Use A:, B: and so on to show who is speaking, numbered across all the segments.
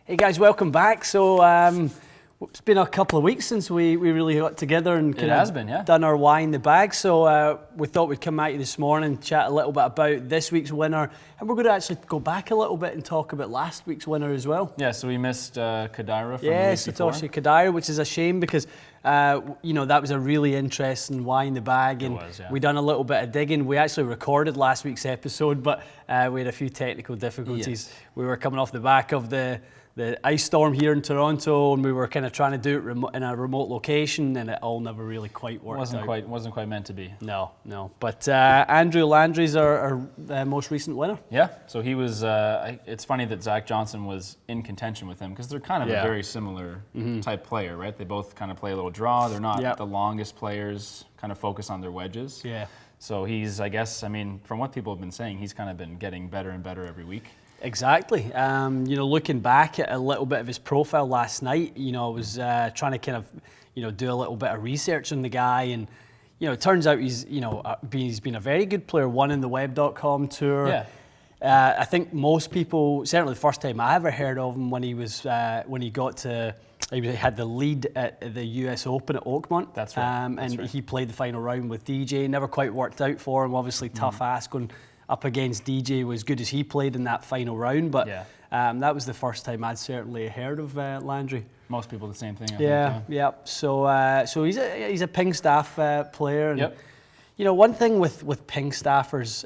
A: Hey guys, welcome back. So it's been a couple of weeks since we really got together and done our why in the bag. So we thought we'd come at you this morning, chat a little bit about this week's winner, and we're going to actually go back a little bit and talk about last week's winner as well.
B: Yeah, so we missed Kodaira from the week before.
A: Satoshi Kodaira, which is a shame because that was a really interesting why in the bag, and we done a little bit of digging. We actually recorded last week's episode, but we had a few technical difficulties. Yes. We were coming off the back of the ice storm here in Toronto, and we were kind of trying to do it in a remote location, and it all never really quite worked out.
B: Wasn't quite meant to be.
A: No. But Andrew Landry's our most recent winner.
B: Yeah. So he was. It's funny that Zach Johnson was in contention with him because they're kind of a very similar type player, right? They both kind of play a little draw. They're not the longest players. Kind of focus on their wedges.
A: Yeah.
B: So he's, I guess, from what people have been saying, he's kind of been getting better and better every week.
A: Exactly. Looking back at a little bit of his profile last night, I was trying to kind of, do a little bit of research on the guy, and it turns out he's been a very good player. Won in the Web.com tour.
B: Yeah.
A: I think most people, certainly the first time I ever heard of him, when he had the lead at the US Open at Oakmont.
B: That's right.
A: He played the final round with DJ. Never quite worked out for him. Obviously, tough ask going up against DJ, was good as he played in that final round, but that was the first time I'd certainly heard of Landry.
B: Most people the same thing. I think.
A: Yeah. So he's a ping staff player. And, one thing with ping staffers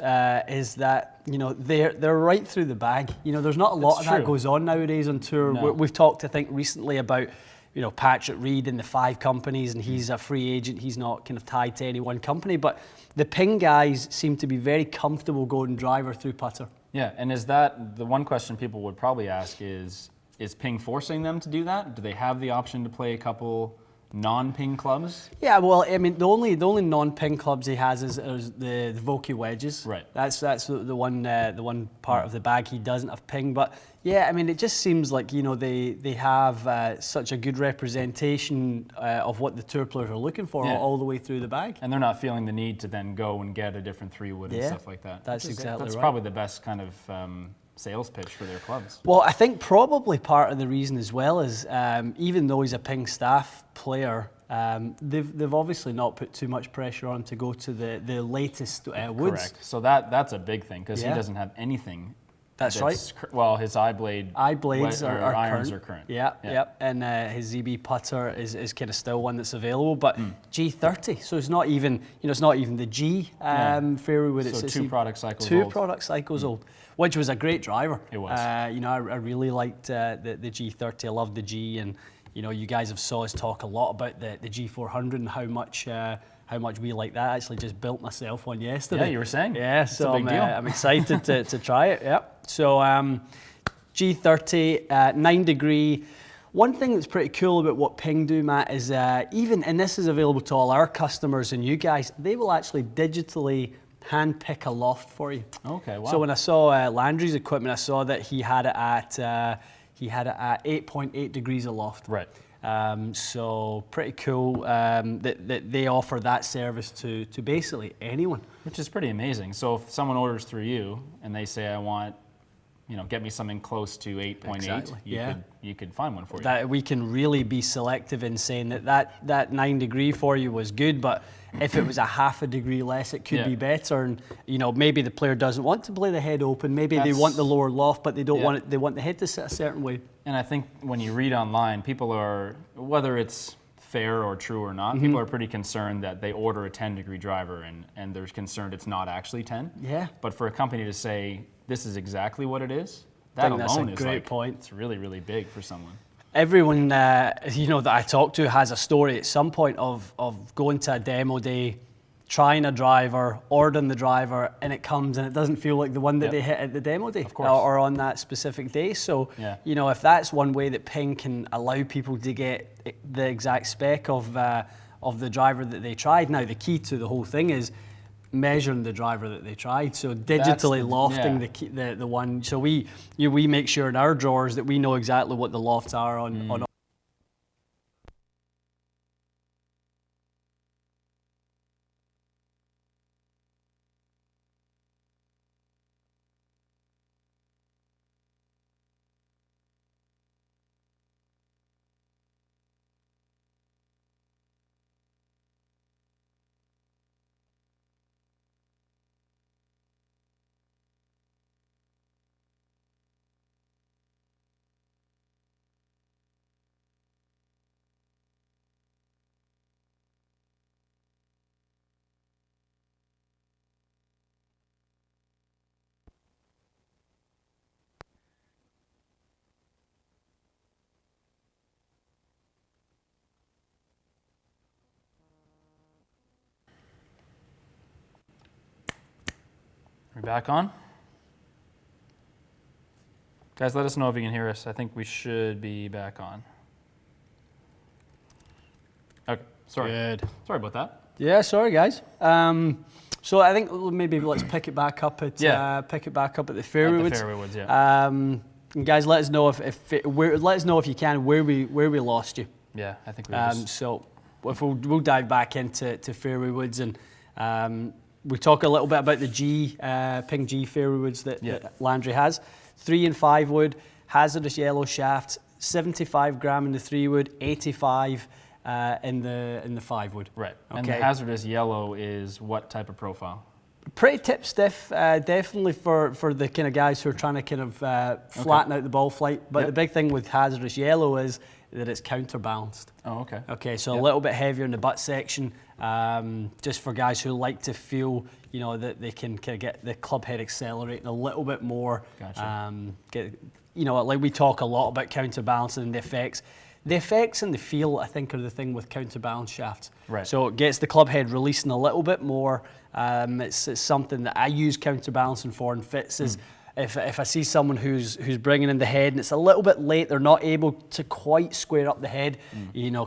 A: is that they're right through the bag. There's not a lot of that goes on nowadays on tour.
B: No.
A: We've talked, I think, recently about Patrick Reed and the 5 companies, and he's a free agent. He's not kind of tied to any one company, but the ping guys seem to be very comfortable going driver through putter.
B: Yeah, and is that the one question people would probably ask is ping forcing them to do that? Do they have the option to play a couple non-ping clubs?
A: Yeah, well, the only non-ping clubs he has is the Vokey wedges.
B: Right.
A: That's the one part of the bag he doesn't have ping. But yeah, it just seems like they have such a good representation of what the tour players are looking for all the way through the bag.
B: And they're not feeling the need to then go and get a different 3-wood and stuff like that.
A: That's exactly right.
B: That's probably the best kind of sales pitch for their clubs.
A: Well, I think probably part of the reason as well is even though he's a ping staff player, they've obviously not put too much pressure on to go to the latest woods.
B: Correct. So that's a big thing because he doesn't have anything.
A: That's right.
B: Well, his irons are current.
A: Yeah. And his ZB putter is kind of still one that's available, but G30. So it's not even the G fairway wood.
B: So
A: it's
B: 2 product cycles.
A: Two product cycles old, which was a great driver.
B: It was.
A: I really liked the G30. I loved the G, and you guys have saw us talk a lot about the G400 and how much we like that. I actually just built myself one yesterday.
B: Yeah, you were saying.
A: Yeah, so I'm excited to try it. Yeah. So G30, 9 degree. One thing that's pretty cool about what Ping do, Matt, is and this is available to all our customers and you guys, they will actually digitally hand pick a loft for you.
B: Okay, wow.
A: So when I saw Landry's equipment, I saw that he had it at 8.8 degrees aloft.
B: Right.
A: So pretty cool that they offer that service to basically anyone.
B: Which is pretty amazing. So if someone orders through you and they say, I want, get me something close to 8.8, you could find one for you.
A: That we can really be selective in saying that 9 degree for you was good, but if it was a half a degree less, it could be better. And maybe the player doesn't want to play the head open. Maybe they want the lower loft, but they don't want it. They want the head to sit a certain way.
B: And I think when you read online, people are, whether it's fair or true or not, people are pretty concerned that they order a 10-degree driver and they're concerned it's not actually 10.
A: Yeah.
B: But for a company to say this is exactly what it is, that alone is
A: great point.
B: It's really, really big for someone.
A: Everyone that I talk to has a story at some point of going to a demo day, trying a driver, ordering the driver, and it comes and it doesn't feel like the one that they hit at the demo day or on that specific day. So, if that's one way that Ping can allow people to get the exact spec of the driver that they tried. Now, the key to the whole thing is measuring the driver that they tried. So digitally lofting the one. So we make sure in our drawers that we know exactly what the lofts are on
B: back on? Guys, let us know if you can hear us. I think we should be back on. Okay, sorry.
A: Good.
B: Sorry about that.
A: Yeah, sorry guys. So I think maybe let's pick it back up at the Fairway Woods.
B: At the Fairway Woods, yeah.
A: And guys, let us know let us know if you can where we lost you.
B: Yeah, I think we
A: so if we'll dive back into Fairway Woods, and we talk a little bit about the Ping G Fairway Woods that Landry has. 3 and 5 wood, hazardous yellow shaft, 75 gram in the 3 wood, 85 in the 5 wood.
B: Right. Okay. And the hazardous yellow is what type of profile?
A: Pretty tip stiff, definitely for the kind of guys who are trying to kind of flatten out the ball flight. But the big thing with hazardous yellow is that it's counterbalanced.
B: Oh, okay.
A: Okay, so a little bit heavier in the butt section, just for guys who like to feel, that they can kind of get the club head accelerating a little bit more.
B: Gotcha.
A: Like we talk a lot about counterbalancing and the effects. The effects and the feel, I think, are the thing with counterbalance shafts.
B: Right.
A: So it gets the club head releasing a little bit more. It's something that I use counterbalancing for and fits is if I see someone who's bringing in the head and it's a little bit late, they're not able to quite square up the head,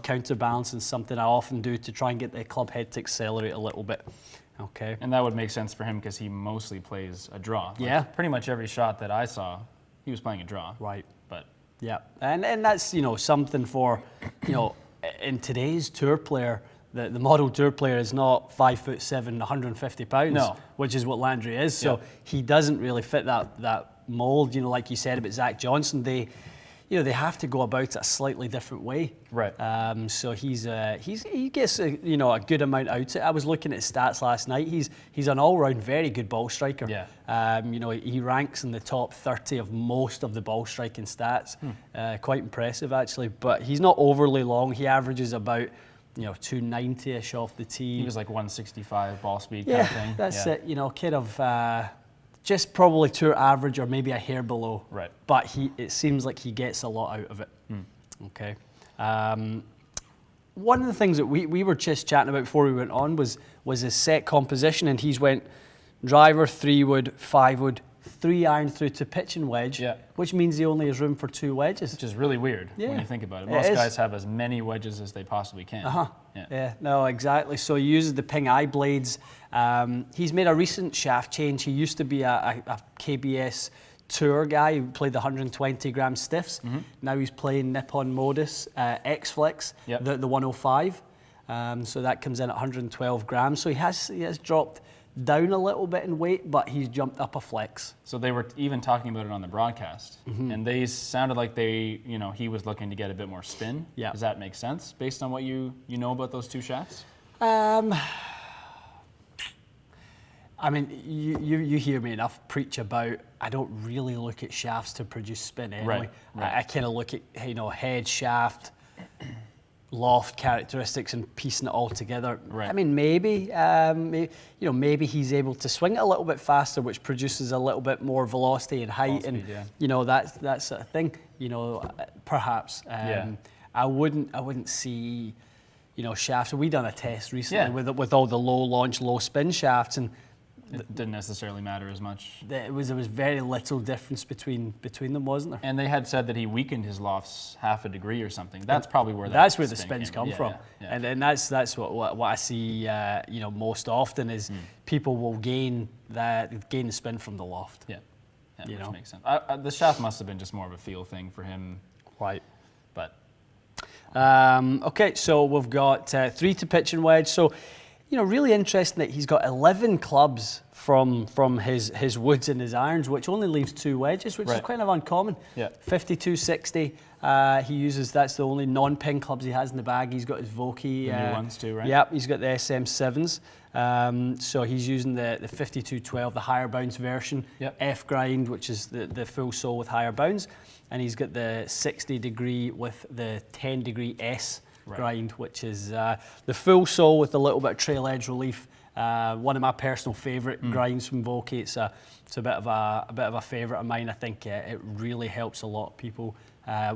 A: counterbalancing is something I often do to try and get the club head to accelerate a little bit. Okay.
B: And that would make sense for him because he mostly plays a draw.
A: Yeah.
B: Pretty much every shot that I saw, he was playing a draw.
A: Right.
B: But
A: yeah, and that's something for in today's tour player. The model tour player is not 5'7", 150 pounds,
B: no.
A: which is what Landry is. So he doesn't really fit that mold. Like you said about Zach Johnson, they have to go about it a slightly different way.
B: Right.
A: So he gets a good amount out of it. I was looking at his stats last night. He's an all-round very good ball striker.
B: Yeah.
A: He ranks in the top 30 of most of the ball striking stats. Quite impressive actually. But he's not overly long. He averages about 290-ish off the tee.
B: He was like 165 ball speed kind of thing.
A: That's it. Kind of just probably tour average or maybe a hair below.
B: Right.
A: But it seems like he gets a lot out of it. Okay. One of the things that we were just chatting about before we went on was his set composition, and he's went driver, 3 wood, 5 wood, 3 iron through to pitch and wedge, which means he only has room for 2 wedges.
B: Which is really weird when you think about it. Most guys have as many wedges as they possibly can.
A: Yeah, no, exactly. So he uses the Ping eye blades. He's made a recent shaft change. He used to be a KBS tour guy who played the 120 gram stiffs. Now he's playing Nippon Modus X-Flex, the 105. So that comes in at 112 grams. So he has dropped down a little bit in weight, but he's jumped up a flex.
B: So they were even talking about it on the broadcast, and they sounded like he was looking to get a bit more spin.
A: Yeah.
B: Does that make sense based on what you know about those two shafts?
A: I mean, you hear me enough preach about I don't really look at shafts to produce spin anyway.
B: Right.
A: I kind of look at head, shaft, loft characteristics and piecing it all together.
B: Right.
A: I mean, maybe he's able to swing it a little bit faster, which produces a little bit more velocity and height,
B: speed,
A: that sort of thing. Perhaps. I wouldn't see, shafts. We done a test recently with all the low launch, low spin shafts, and
B: it didn't necessarily matter as much.
A: There was very little difference between them, wasn't there?
B: And they had said that he weakened his lofts half a degree or something. That's probably where
A: the spins come from.
B: Yeah.
A: And that's what I see most often is people will gain the spin from the loft.
B: Yeah, which makes sense. The shaft must have been just more of a feel thing for him.
A: Right.
B: But
A: okay, so we've got 3 to pitch and wedge. So really interesting that he's got 11 clubs from his woods and his irons, which only leaves 2 wedges, which is kind of uncommon. Yeah. 52-60. He uses, that's the only non-pin clubs he has in the bag. He's got his Vokey.
B: The new ones too, right?
A: Yep, he's got the SM7s. So he's using the 52-12, the higher bounce version.
B: Yep.
A: F grind, which is the full sole with higher bounce. And he's got the 60 degree with the 10 degree S grind, which is the full sole with a little bit of trail edge relief One of my personal favourite grinds from Vokey. It's a bit of a favourite of mine. I think it really helps a lot of people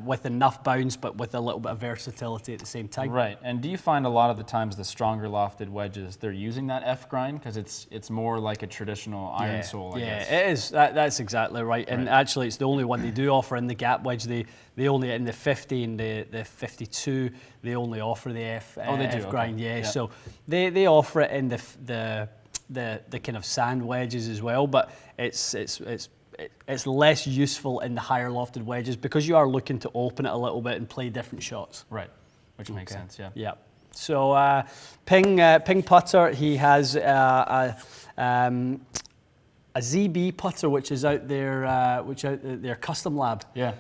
A: with enough bounce, but with a little bit of versatility at the same time.
B: Right. And do you find a lot of the times the stronger lofted wedges, they're using that F grind because it's more like a traditional iron sole? I guess.
A: It is. That's exactly right. And actually, it's the only one they do offer in the gap wedge. They only in the 50 and the 52. They only offer the F.
B: They do.
A: F grind.
B: Okay.
A: Yeah. So they offer it in the kind of sand wedges as well, but it's less useful in the higher lofted wedges because you are looking to open it a little bit and play different shots.
B: Right, which makes sense, yeah.
A: Yeah. So Ping putter, he has a ZB putter, which is out there, their custom lab.
B: Yeah,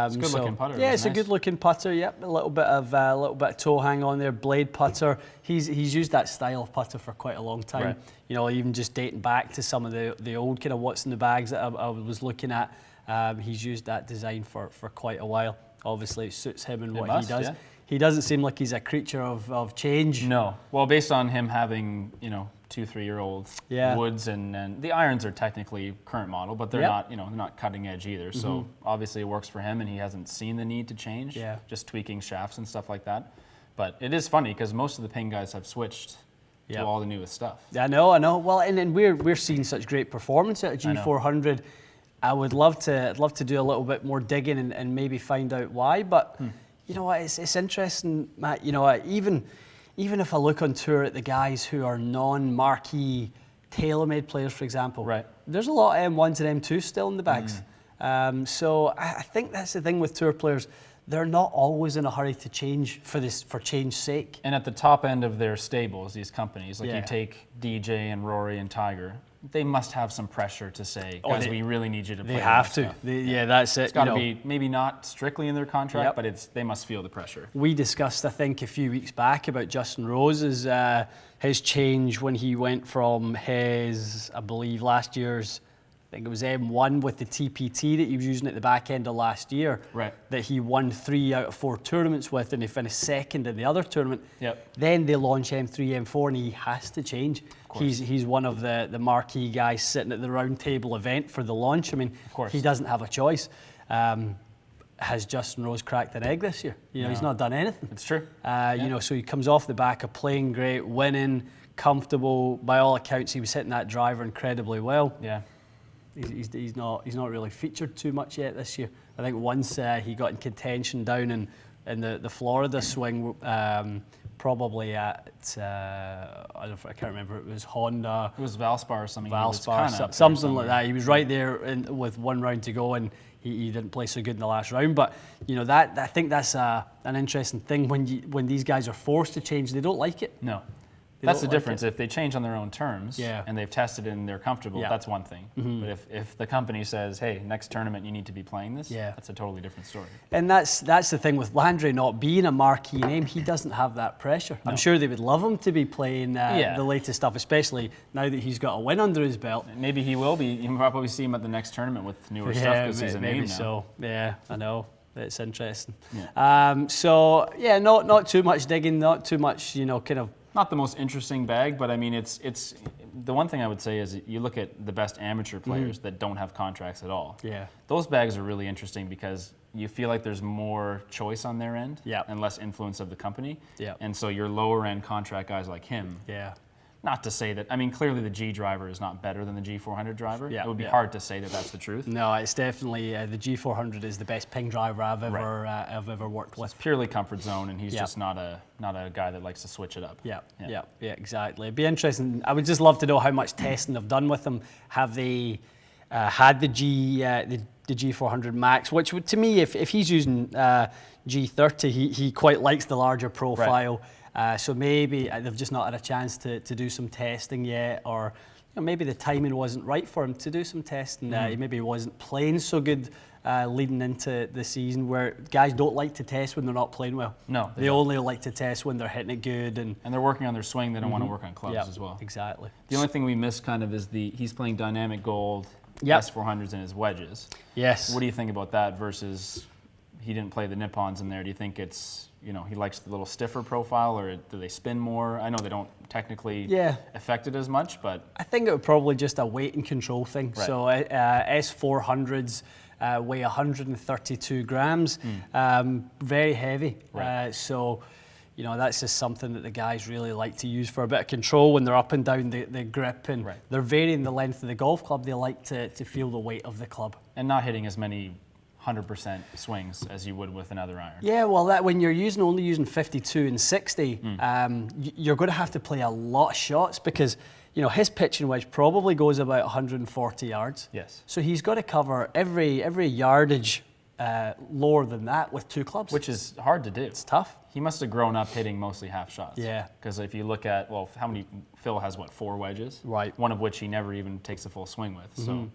B: it's a good-looking putter.
A: Yeah, it's a good-looking putter. Yep, a little bit of toe hang on there. Blade putter. He's used that style of putter for quite a long time.
B: Right.
A: You know, even just dating back to some of the old kind of what's in the bags that I was looking at. He's used that design for quite a while. Obviously, it suits him and what he does.
B: Yeah.
A: He doesn't seem like he's a creature of change.
B: No. Well, based on him having 2-3-year-old woods, and the irons are technically current model, but they're not they're not cutting edge either. So obviously it works for him, and he hasn't seen the need to change.
A: Yeah.
B: Just tweaking shafts and stuff like that. But it is funny because most of the Ping guys have switched to all the newest stuff.
A: I know. Well, and we're seeing such great performance at a G400. I would love to do a little bit more digging and maybe find out why. But you know what? It's interesting, Matt. You know, even if I look on tour at the guys who are non-marquee TaylorMade players, for example, there's a lot of M1s and M2s still in the bags. So I think that's the thing with tour players. They're not always in a hurry to change for change's sake.
B: And at the top end of their stables, these companies, like you take DJ and Rory and Tiger, they must have some pressure to say, guys, we really need you to play.
A: They have to. That's it.
B: It's got to be maybe not strictly in their contract, but they must feel the pressure.
A: We discussed, I think, a few weeks back about Justin Rose's his change when he went from his, I believe, last year's, I think it was M1 with the TPT that he was using at the back end of last year, that he won 3 out of 4 tournaments with, and he finished second in the other tournament. Then they launch M3, M4, and he has to change. He's one of the marquee guys sitting at the round table event for the launch. I mean, he doesn't have a choice. Has Justin Rose cracked an egg this year? You know, he's not done anything.
B: It's true.
A: You know, so he comes off the back of playing great, winning, comfortable. By all accounts, he was hitting that driver incredibly well.
B: Yeah.
A: He's not really featured too much yet this year. I think once he got in contention down in the Florida swing, probably at I can't remember. It was Honda.
B: It was Valspar or something.
A: Valspar, something like that. He was right there with 1 round to go, and he didn't play so good in the last round. But you know I think that's an interesting thing when these guys are forced to change. They don't like it.
B: No. That's the difference. If they change on their own terms and they've tested it and they're comfortable, that's one thing. But if the company says, hey, next tournament you need to be playing this, that's a totally different story.
A: And that's the thing with Landry not being a marquee name. He doesn't have that pressure. No. I'm sure they would love him to be playing the latest stuff, especially now that he's got a win under his belt.
B: Maybe he will be. You'll probably see him at the next tournament with newer stuff because he's a name now.
A: Maybe so. Yeah, I know. It's interesting. So yeah, not too much digging, not too much, kind of.
B: Not the most interesting bag, but I mean, it's the one thing I would say is you look at the best amateur players that don't have contracts at all.
A: Yeah.
B: Those bags are really interesting because you feel like there's more choice on their end and less influence of the company.
A: Yeah.
B: And so your lower end contract guys like him.
A: Yeah.
B: Not to say that, I mean, clearly the G driver is not better than the G400 driver.
A: Yeah.
B: It would be hard to say that that's the truth.
A: No, it's definitely, the G400 is the best ping driver I've ever worked with.
B: It's purely comfort zone, and he's just not a guy that likes to switch it up.
A: Yeah, exactly. It'd be interesting. I would just love to know how much testing they've done with him. Have they had the G400 Max, which would, to me, if he's using G30, he quite likes the larger profile. So maybe they've just not had a chance to do some testing yet, or maybe the timing wasn't right for him to do some testing. He maybe wasn't playing so good leading into the season, where guys don't like to test when they're not playing well.
B: No,
A: they only like to test when they're hitting it good, and
B: they're working on their swing. They don't want to work on clubs as well.
A: Exactly.
B: The only thing we miss kind of is he's playing dynamic gold S400s in his wedges.
A: Yes.
B: What do you think about that versus he didn't play the Nippons in there, do you think it's, he likes the little stiffer profile, or do they spin more? I know they don't technically affect it as much, but
A: I think it would probably just a weight and control thing.
B: Right.
A: So S400s weigh 132 grams, very heavy.
B: Right.
A: So that's just something that the guys really like to use for a bit of control when they're up and down the grip, and they're varying the length of the golf club. They like to feel the weight of the club.
B: And not hitting as many 100% swings as you would with another iron.
A: Yeah, well, when you're only using 52 and 60, you're going to have to play a lot of shots because his pitching wedge probably goes about 140 yards.
B: Yes.
A: So he's got to cover every yardage lower than that with 2 clubs.
B: Which is hard to do.
A: It's tough.
B: He must have grown up hitting mostly half shots.
A: Yeah.
B: Because if you look at, Phil has 4 wedges?
A: Right.
B: One of which he never even takes a full swing with. So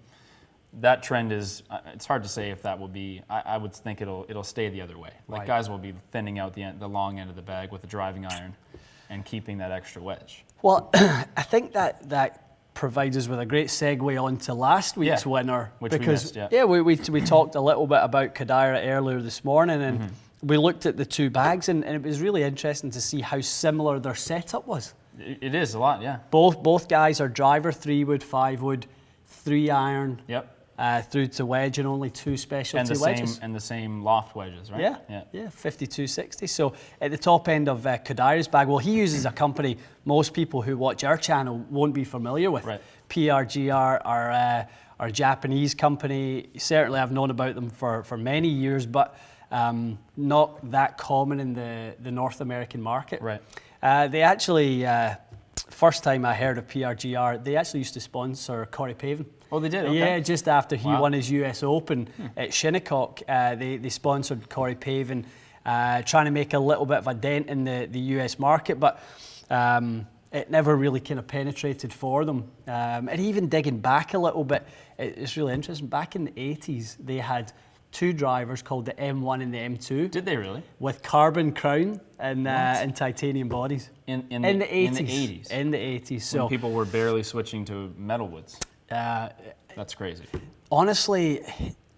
B: that trend is, it's hard to say if that will be, I would think it'll stay the other way. Like guys will be thinning out the long end of the bag with a driving iron and keeping that extra wedge.
A: Well, I think that provides us with a great segue on to last week's winner.
B: Which we missed,
A: we talked a little bit about Kodaira earlier this morning, and we looked at the 2 bags, and it was really interesting to see how similar their setup was.
B: It is a lot, yeah.
A: Both guys are driver 3-wood, 5-wood, 3-iron.
B: Yep.
A: Through to wedge, and only 2 specialty wedges.
B: And the same loft wedges, right?
A: Yeah, 52-60. So at the top end of Kodaira's bag, well, he uses a company most people who watch our channel won't be familiar with.
B: Right.
A: PRGR, our Japanese company. Certainly I've known about them for many years, but not that common in the North American market.
B: Right.
A: They actually, first time I heard of PRGR, they actually used to sponsor Corey Pavin.
B: Oh, they did? Okay.
A: Yeah, just after he won his US Open at Shinnecock, they sponsored Corey Pavin, trying to make a little bit of a dent in the US market, but it never really kind of penetrated for them. And even digging back a little bit, it's really interesting. Back in the 80s, they had 2 drivers called the M1 and the M2.
B: Did they really?
A: With carbon crown and titanium bodies.
B: In the 80s?
A: In the 80s. So
B: when people were barely switching to metal woods. That's crazy.
A: Honestly,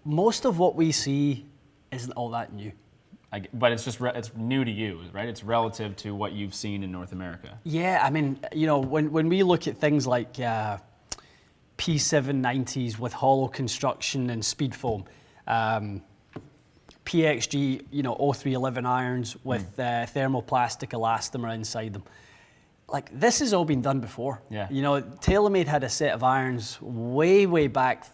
A: most of what we see isn't all that new.
B: But it's just it's new to you, right? It's relative to what you've seen in North America.
A: Yeah, I mean, when we look at things like P790s with hollow construction and speed foam, PXG, 0311 irons with thermoplastic elastomer inside them. Like, this has all been done before.
B: Yeah.
A: TaylorMade had a set of irons way back,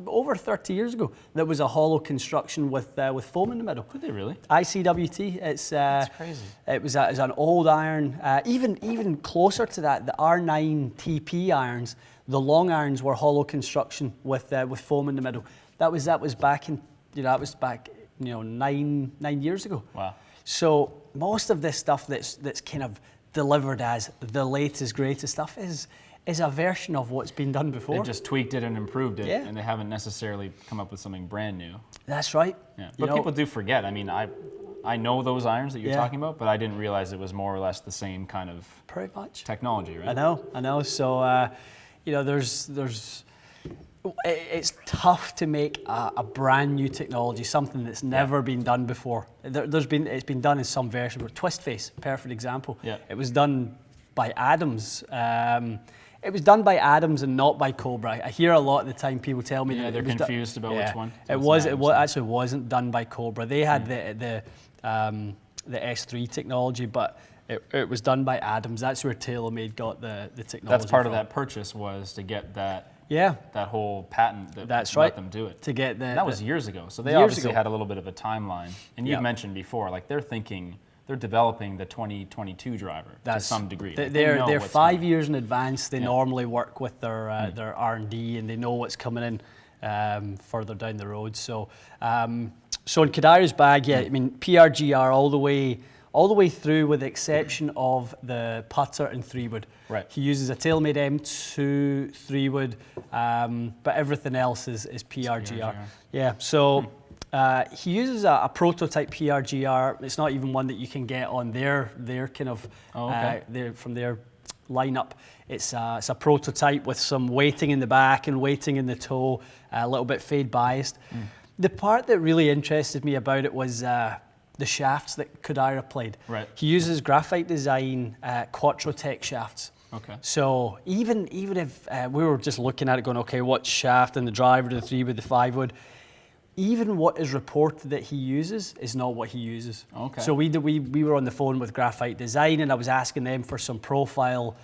A: over 30 years ago, that was a hollow construction with foam in the middle.
B: Did they really?
A: ICWT. That's
B: crazy.
A: It was an old iron. Even closer to that, the R9 TP irons, the long irons were hollow construction with foam in the middle. That was back in 9 years ago.
B: Wow.
A: So most of this stuff that's kind of delivered as the latest, greatest stuff is a version of what's been done before.
B: They've just tweaked it and improved it, and they haven't necessarily come up with something brand new.
A: That's right.
B: Yeah. But people do forget. I mean, I know those irons that you're talking about, but I didn't realize it was more or less the same kind of
A: pretty much
B: technology, right?
A: I know. So, it's tough to make a brand new technology, something that's never been done before. It's been done in some version, but Twist Face, perfect example.
B: Yeah.
A: It was done by Adams. It was done by Adams and not by Cobra. I hear a lot of the time people tell me that
B: they're confused about which one.
A: It actually wasn't done by Cobra. They had the S3 technology, but it was done by Adams. That's where TaylorMade got the technology.
B: That's part of that purchase, was to get that whole patent that let them do it.
A: To get
B: that was years ago. So they obviously had a little bit of a timeline. And you've mentioned before, like, they're developing the 2022 driver to some degree.
A: They're 5 years in advance. They normally work with their R&D, and they know what's coming in further down the road. So in Kodaira's bag, I mean, PRGR all the way through, with the exception of the putter and 3-wood.
B: Right.
A: He uses a TaylorMade M2 3-wood, but everything else is PRGR. Yeah. So he uses a prototype PRGR. It's not even one that you can get on their kind of from their lineup. It's a prototype with some weighting in the back and weighting in the toe, a little bit fade biased. The part that really interested me about it was the shafts that Kodaira played.
B: Right.
A: He uses Graphite Design Quattrotech shafts.
B: Okay.
A: So even if we were just looking at it going, okay, what shaft and the driver, the 3 wood, the 5 wood, even what is reported that he uses is not what he uses.
B: Okay.
A: So we were on the phone with Graphite Design, and I was asking them for some profile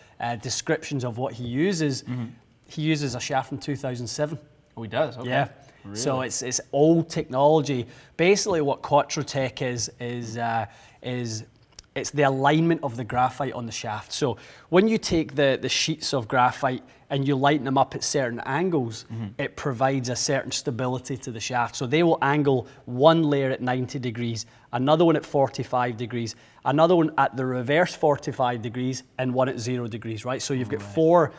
A: descriptions of what he uses. Mm-hmm. He uses a shaft from 2007.
B: Oh, he does? Okay.
A: Yeah. Really? So it's old technology. Basically, what Quattrotech is it's the alignment of the graphite on the shaft. So when you take the sheets of graphite and you lighten them up at certain angles, it provides a certain stability to the shaft. So they will angle one layer at 90 degrees, another one at 45 degrees, another one at the reverse 45 degrees, and one at 0 degrees, right? So you've got four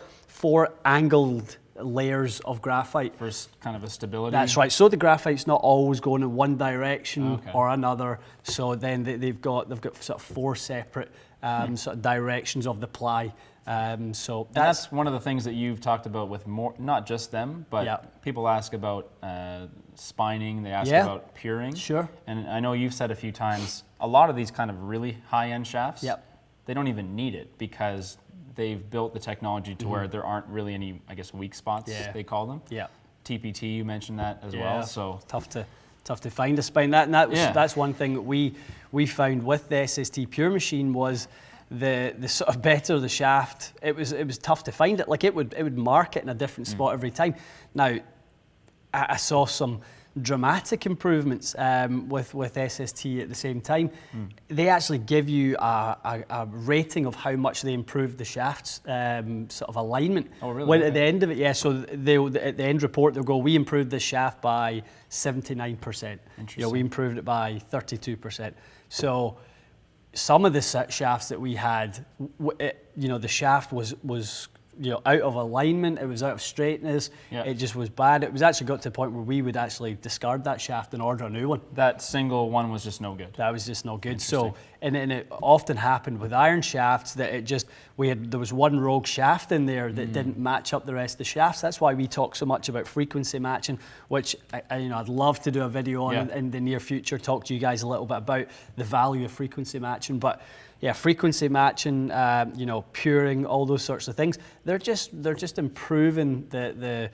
A: angled layers of graphite.
B: For kind of a stability?
A: That's right. So the graphite's not always going in one direction or another. So then they've got sort of 4 separate sort of directions of the ply. So
B: that's one of the things that you've talked about with more, not just them, but people ask about spining, they ask about puring.
A: Sure.
B: And I know you've said a few times, a lot of these kind of really high-end shafts, they don't even need it because they've built the technology to where there aren't really any, I guess, weak spots, they call them.
A: Yeah.
B: TPT, you mentioned that as well. So
A: tough to find a spine. That's one thing that we found with the SST Pure machine was the sort of better the shaft, it was tough to find it. Like it would mark it in a different spot every time. Now, I saw some dramatic improvements with SST at the same time. They actually give you a rating of how much they improved the shaft's sort of alignment.
B: Oh, really?
A: When at the end of it, so at the end report they'll go, we improved this shaft by 79%.
B: Interesting.
A: We improved it by 32%. So some of the shafts that we had, the shaft was out of alignment, it was out of straightness, it just was bad. It was actually got to the point where we would actually discard that shaft and order a new one.
B: That single one was just no good.
A: That was just no good. So, and it often happened with iron shafts that there was one rogue shaft in there that didn't match up the rest of the shafts. That's why we talk so much about frequency matching, which I'd love to do a video on in the near future, talk to you guys a little bit about the value of frequency matching. But yeah, frequency matching, puring, all those sorts of things. They're just improving the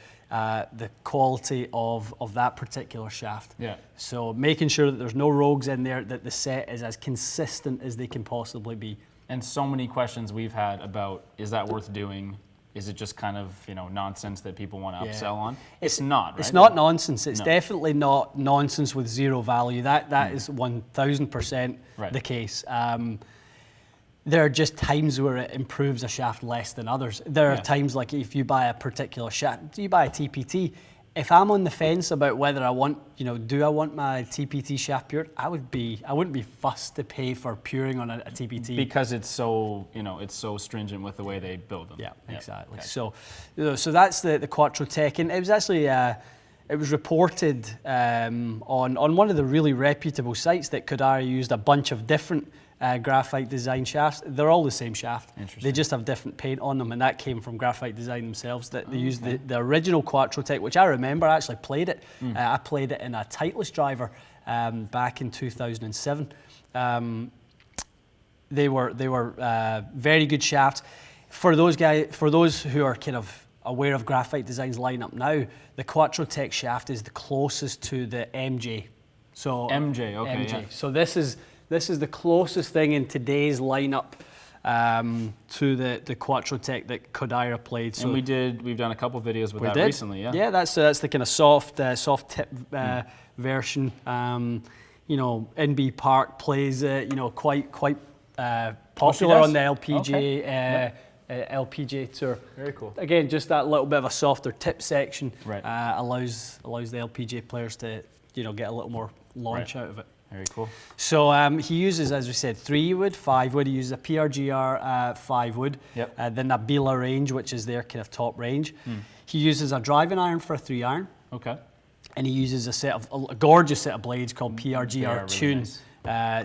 A: quality of that particular shaft. Yeah. So making sure that there's no rogues in there, that the set is as consistent as they can possibly be.
B: And so many questions we've had about, is that worth doing? Is it just kind of nonsense that people want to upsell on? It's not, right?
A: It's not nonsense. It's definitely not nonsense with zero value. That is 1000% the case. There are just times where it improves a shaft less than others. There are times like if you buy a particular shaft, you buy a TPT. If I'm on the fence about whether I want, do I want my TPT shaft pure? I wouldn't be fussed to pay for puring on a TPT
B: because it's so it's so stringent with the way they build them.
A: Yeah, exactly. Okay. So that's the Quattrotech, and it was actually it was reported on one of the really reputable sites that Kodaira used a bunch of different Graphite Design shafts. They're all the same shaft. They just have different paint on them, and that came from Graphite Design themselves. That they used the original Quattrotech, which I remember. I actually played it. I played it in a Titleist driver back in 2007. They were very good shafts. For those who are kind of aware of Graphite Design's lineup now, the Quattrotech shaft is the closest to the MJ. So
B: MJ, okay.
A: MJ. Yeah. So this is the closest thing in today's lineup to the Quattrotech that Kodaira played. So
B: and we've done a couple videos with that recently, yeah.
A: Yeah, that's the kind of soft tip version. NB Park plays it. Quite popular on the LPGA. LPGA Tour.
B: Very cool.
A: Again, just that little bit of a softer tip section allows the LPGA players to get a little more launch out of it.
B: Very cool.
A: So he uses, as we said, 3 wood, 5 wood. He uses a PRGR 5 wood. Yep. Then that Bila range, which is their kind of top range. He uses a driving iron for a 3 iron.
B: Okay.
A: And he uses a gorgeous set of blades called PRGR Tune. Nice.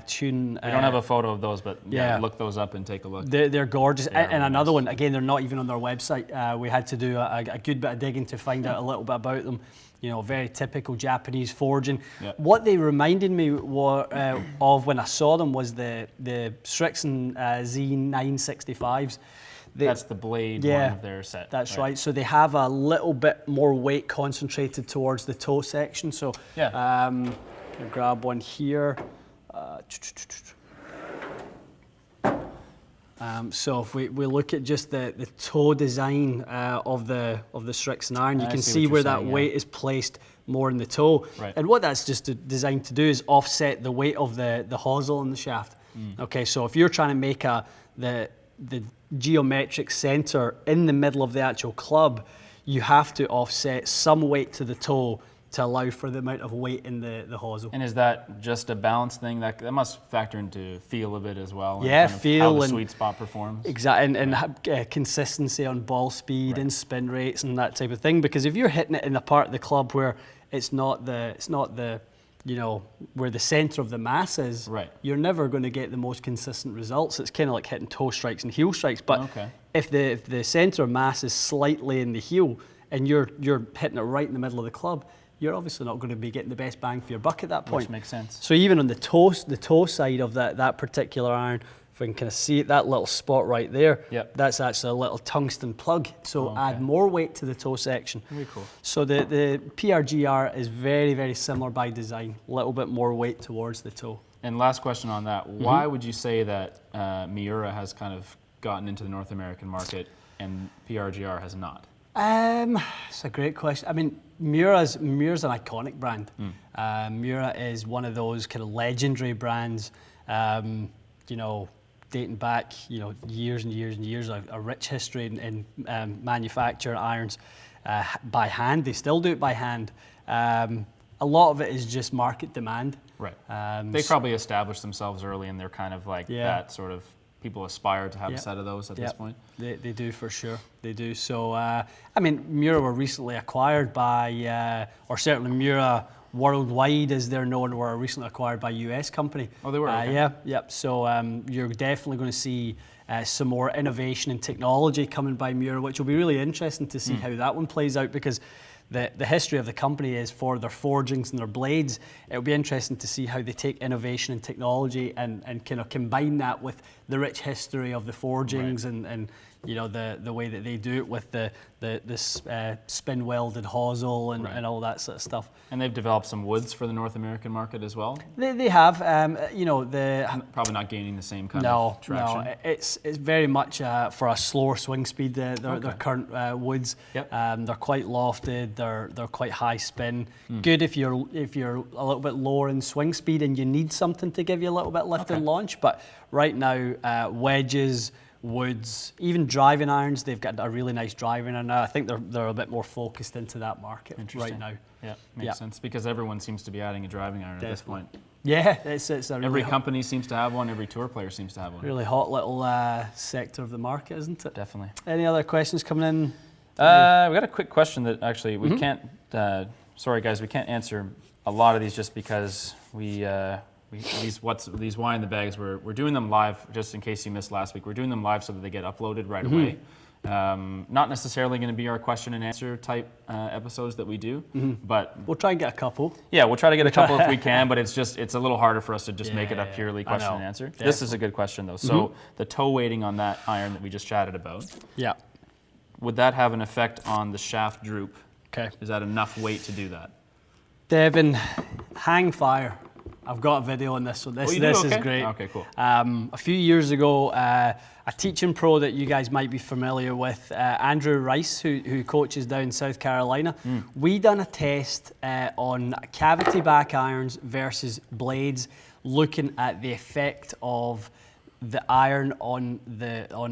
A: tune.
B: We don't have a photo of those, but yeah, look those up and take a look.
A: They're gorgeous.
B: They are
A: and
B: really
A: another
B: nice.
A: one, again, they're not even on their website. We had to do a good bit of digging to find out a little bit about them. You know, very typical Japanese forging.
B: Yep.
A: What they reminded me of when I saw them was the Strixon Z965s.
B: That's the blade one of their set.
A: That's right. So they have a little bit more weight concentrated towards the toe section. So I'll grab one here. So if we look at just the toe design of the Strixon iron, you can see where that weight is placed more in the toe.
B: Right.
A: And what that's just designed to do is offset the weight of the hosel in the shaft. Okay, so if you're trying to make the geometric center in the middle of the actual club, you have to offset some weight to the toe to allow for the amount of weight in the hosel.
B: And is that just a balance thing? That must factor into feel of it as well. And
A: Yeah,
B: kind of
A: feel
B: how the
A: and
B: sweet spot performs.
A: Exactly, and consistency on ball speed and spin rates and that type of thing. Because if you're hitting it in a part of the club where it's not the you know, where the center of the mass is, you're never going to get the most consistent results. It's kind of like hitting toe strikes and heel strikes. But if the center of mass is slightly in the heel and you're hitting it right in the middle of the club, you're obviously not going to be getting the best bang for your buck at that point.
B: Which makes sense.
A: So even on the toe side of that particular iron, if we can kind of see it, that little spot right there, that's actually a little tungsten plug. So add more weight to the toe section. Very cool. So the PRGR is very, very similar by design. A little bit more weight towards the toe.
B: And last question on that, why would you say that Miura has kind of gotten into the North American market and PRGR has not?
A: It's a great question. I mean, Miura's an iconic brand. Miura is one of those kind of legendary brands, you know, dating back, you know, years and years and years, a rich history in manufacture irons by hand. They still do it by hand. A lot of it is just market demand.
B: Right. They probably established themselves early and they're kind of like that sort of, people aspire to have a set of those at this point?
A: They do for sure. They do. So, I mean, Miura were recently acquired by, or certainly Miura Worldwide, as they're known, were recently acquired by a US company.
B: Oh, they were? Okay.
A: Yeah. So you're definitely going to see some more innovation and technology coming by Miura, which will be really interesting to see how that one plays out, because the history of the company is for their forgings and their blades. It'll be interesting to see how they take innovation and technology and kind of combine that with the rich history of the forgings and you know, the way that they do it with the spin welded hosel and all that sort of stuff.
B: And they've developed some woods for the North American market as well?
A: They have, you know,
B: probably not gaining the same kind of traction.
A: No, it's very much for a slower swing speed, their current woods. They're quite lofted, they're quite high spin. Good if you're a little bit lower in swing speed and you need something to give you a little bit lift and launch. But right now, wedges, woods, even driving irons, they've got a really nice driving iron now. I think they're a bit more focused into that market right now.
B: Yeah, makes sense, because everyone seems to be adding a driving iron at this point.
A: Yeah, it's a really
B: every company seems to have one, every tour player seems to have one.
A: Really hot little sector of the market, isn't it?
B: Definitely.
A: Any other questions coming in?
B: We got a quick question that actually we can't, sorry guys, we can't answer a lot of these just because these wine in the bags, we're doing them live, just in case you missed last week. We're doing them live so that they get uploaded right away. Not necessarily going to be our question and answer type episodes that we do, but
A: we'll try and get a couple.
B: Yeah, we'll try to get a couple if we can, but it's a little harder for us to just make it a purely question and answer. Definitely. This is a good question though. So the toe weighting on that iron that we just chatted about, would that have an effect on the shaft droop? Okay. Is that enough weight to do that?
A: Devin, hang fire. I've got a video on this, so this is great.
B: Okay, cool.
A: A few years ago, a teaching pro that you guys might be familiar with, Andrew Rice, who coaches down in South Carolina, we done a test on cavity back irons versus blades, looking at the effect of the iron on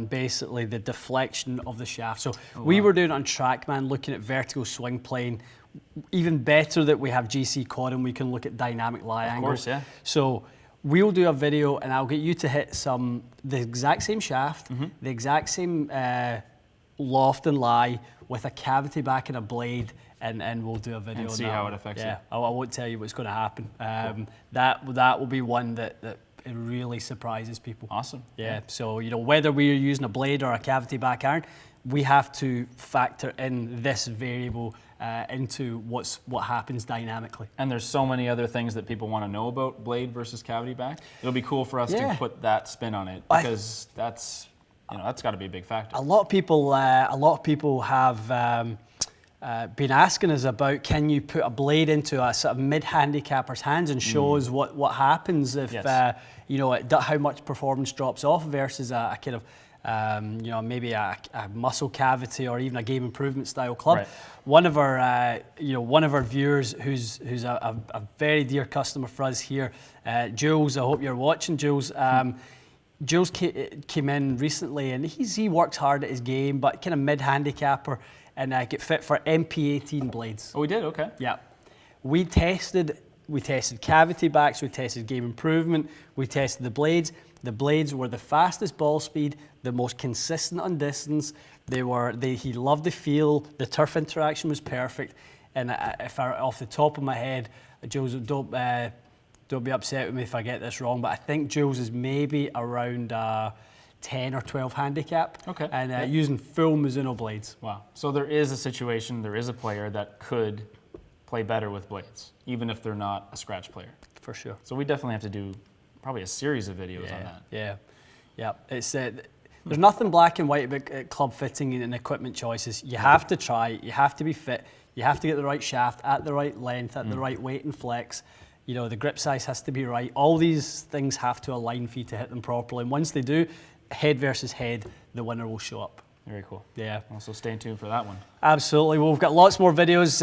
A: basically the deflection of the shaft. So we were doing it on TrackMan, looking at vertical swing plane. Even better that we have GC quad and we can look at dynamic lie angles.
B: Of course, yeah.
A: So we'll do a video and I'll get you to hit the exact same shaft, the exact same loft and lie with a cavity back and a blade, and we'll do a video
B: and see how it affects you.
A: I won't tell you what's going to happen.
B: Cool.
A: That will be one that it really surprises people.
B: Awesome.
A: Yeah. So whether we're using a blade or a cavity back iron, we have to factor in this variable into what happens dynamically.
B: And there's so many other things that people want to know about blade versus cavity back. It'll be cool for us to put that spin on it, because that's got to be a big factor.
A: A lot of people have been asking us about, can you put a blade into a sort of mid-handicapper's hands and show us what happens if how much performance drops off versus a kind of maybe a muscle cavity or even a game improvement style club.
B: Right.
A: One of our viewers who's a very dear customer for us here, Jules. I hope you're watching, Jules. Jules came in recently, and he works hard at his game, but kind of mid-handicapper, and get fit for MP18 blades.
B: Oh, we did? Okay.
A: Yeah. We tested cavity backs, we tested game improvement, we tested the blades. The blades were the fastest ball speed, the most consistent on distance. He loved the feel, the turf interaction was perfect. And off the top of my head, Jules, don't be upset with me if I get this wrong, but I think Jules is maybe around 10 or 12 handicap.
B: Okay.
A: And using full Mizuno blades.
B: Wow. So there is a situation, there is a player that could play better with blades, even if they're not a scratch player.
A: For sure.
B: So we definitely have to do probably a series of videos on that.
A: Yeah. It's there's nothing black and white about club fitting and equipment choices. You have to try. You have to be fit. You have to get the right shaft at the right length, at the right weight and flex. The grip size has to be right. All these things have to align for you to hit them properly. And once they do, head versus head, the winner will show up.
B: Very cool.
A: Yeah.
B: Also, stay tuned for that one.
A: Absolutely. Well, we've got lots more videos.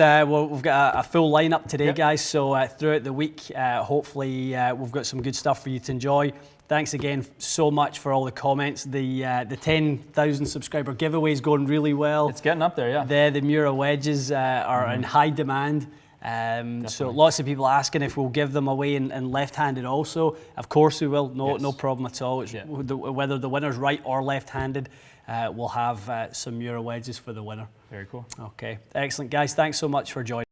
A: We've got a full lineup today, guys. So throughout the week, hopefully we've got some good stuff for you to enjoy. Thanks again so much for all the comments. The 10,000 subscriber giveaway is going really well.
B: It's getting up there, yeah.
A: The Mura wedges are in high demand. So lots of people asking if we'll give them away in left-handed also. Of course we will. No problem at all. It's whether the winner's right or left-handed. We'll have some Mura wedges for the winner.
B: Very cool.
A: Okay, excellent, guys. Thanks so much for joining.